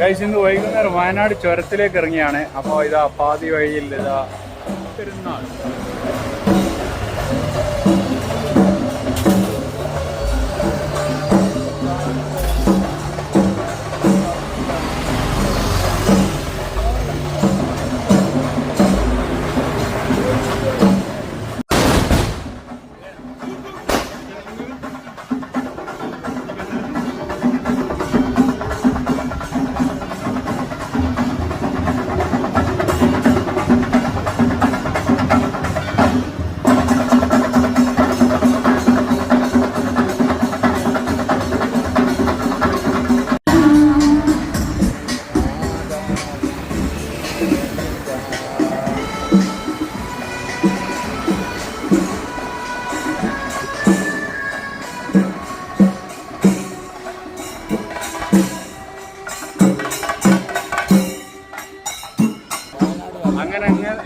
Guys ഇന്ന് വൈകുന്നേരം വയനാട് ചുരത്തിലേക്ക് ഇറങ്ങിയാണ്. അപ്പോൾ ഇതാ പാതി വഴിയിൽ ഇതാ പെരുന്നാൾ.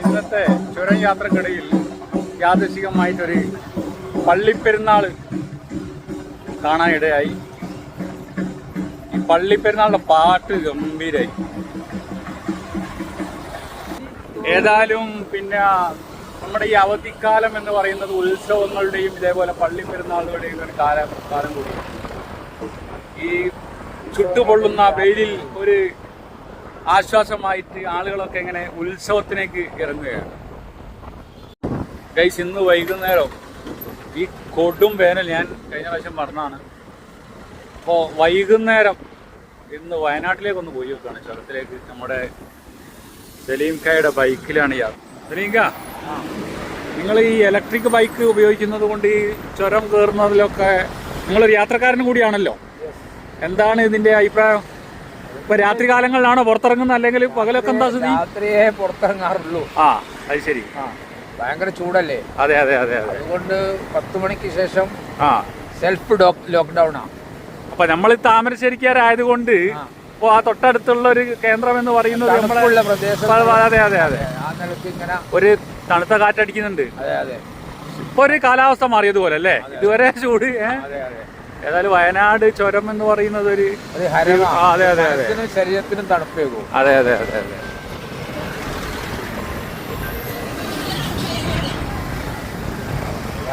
ഇന്നത്തെ ചുരം യാത്രക്കിടയിൽ യാദൃശികമായിട്ടൊരു പള്ളിപ്പെരുന്നാൾ കാണാനിടയായി. ഈ പള്ളിപ്പെരുന്നാളിൻ്റെ പാട്ട് ഗംഭീരായി. ഏതായാലും പിന്നെ നമ്മുടെ ഈ അവധിക്കാലം എന്ന് പറയുന്നത് ഉത്സവങ്ങളുടെയും ഇതേപോലെ പള്ളിപ്പെരുന്നാളുകളുടെയും ഒരു കാലം കൂടി. ഈ ചുട്ടുപൊള്ളുന്ന വെയിലിൽ ഒരു ആശ്വാസമായിട്ട് ആളുകളൊക്കെ ഇങ്ങനെ ഉത്സവത്തിലേക്ക് ഇറങ്ങുകയാണ്. ഗൈസ് ഇന്ന് വൈകുന്നേരം ഈ കൊടും വേനൽ ഞാൻ കഴിഞ്ഞ പ്രാവശ്യം പറഞ്ഞാണ്. അപ്പോൾ വൈകുന്നേരം ഇന്ന് വയനാട്ടിലേക്കൊന്ന് പോയി വെക്കുകയാണ്, ചുരത്തിലേക്ക്. നമ്മുടെ സലീംഖയുടെ ബൈക്കിലാണ് യാത്ര. സലീംഖ, നിങ്ങൾ ഈ ഇലക്ട്രിക് ബൈക്ക് ഉപയോഗിക്കുന്നത് കൊണ്ട് ഈ ചുരം കയറുന്നതിലൊക്കെ നിങ്ങളൊരു യാത്രക്കാരനും കൂടിയാണല്ലോ. എന്താണ് ഇതിൻ്റെ അഭിപ്രായം? ഇപ്പൊ രാത്രി കാലങ്ങളിലാണോ പുറത്തിറങ്ങുന്നത്, അല്ലെങ്കിൽ പകലൊക്കെ എന്താ സ്ഥിതി? രാത്രിയെ പുറത്തിറങ്ങാറുള്ളൂ. അത് ശരി. ഭയങ്കര ചൂടല്ലേ? അതെ അതെ അതെ അതെ. അതുകൊണ്ട് 10 മണിക്ക് ശേഷം സെൽഫ് ലോക്ക്ഡൌൺ ആണ്. അപ്പൊ നമ്മൾ താമരശ്ശേരിക്കാരായതുകൊണ്ട് ഇപ്പൊ ആ തൊട്ടടുത്തുള്ള ഒരു കേന്ദ്രം എന്ന് പറയുന്നത് നമ്മളെ പ്രദേശം. അതെ അതെ അതെ. ആ നിലയ്ക്ക് ഇങ്ങനെ ഒരു തണുത്ത കാറ്റടിക്കുന്നുണ്ട്. അതെ അതെ. ഇപ്പൊ ഒരു കാലാവസ്ഥ മാറിയതുപോലെ അല്ലേ? ഇതുവരെ ചൂട്. ഏതായാലും വയനാട് ചുരം എന്ന് പറയുന്നത് ഒരു അതെ അതെ അതെ, ശരീരത്തിനും തണുപ്പേകും. അതെ അതെ അതെ അതെ.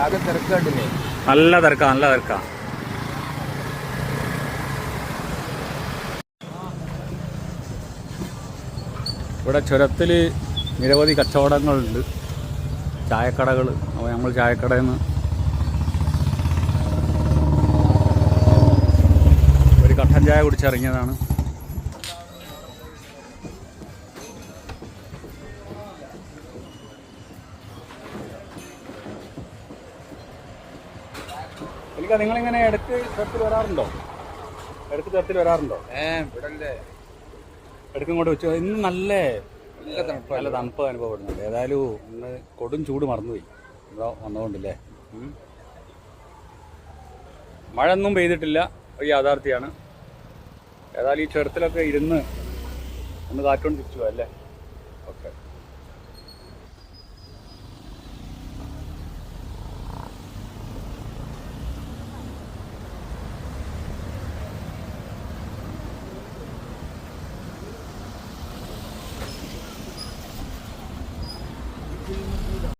ആകെ തിരക്ക് കണ്ടില്ലേ? നല്ല തിരക്കാ, നല്ല തിരക്കാ. ഇവിടെ ചുരത്തിൽ നിരവധി കച്ചവടങ്ങളുണ്ട്, ചായക്കടകൾ. അപ്പോൾ നമ്മൾ ചായക്കടയിൽ നിന്ന് ഒരു കട്ടൻ ചായ കുടിച്ചിറങ്ങിയതാണ്. എനിക്ക് നിങ്ങളിങ്ങനെ ഇടയ്ക്ക് ചുരത്തിൽ വരാറുണ്ടോ? ഇടയ്ക്ക് ചുരത്തിൽ വരാറുണ്ടോ? ഇടയ്ക്ക് ഇങ്ങോട്ട് വെച്ചു. ഇന്ന് നല്ല തണുപ്പ് അനുഭവപ്പെടുന്നുണ്ട്. ഏതായാലും ഇന്ന് കൊടും ചൂട് മറന്നുപോയി ഇവിടെ വന്നതുകൊണ്ടല്ലേ. മഴ ഒന്നും പെയ്തിട്ടില്ല, ഒരു യാഥാർത്ഥ്യമാണ്. ഏതായാലും ഈ ചുരത്തിലൊക്കെ ഇരുന്ന് ഒന്ന് കാറ്റുകൊണ്ട് തിരിച്ചു പോകാം അല്ലേ? ഓക്കെ.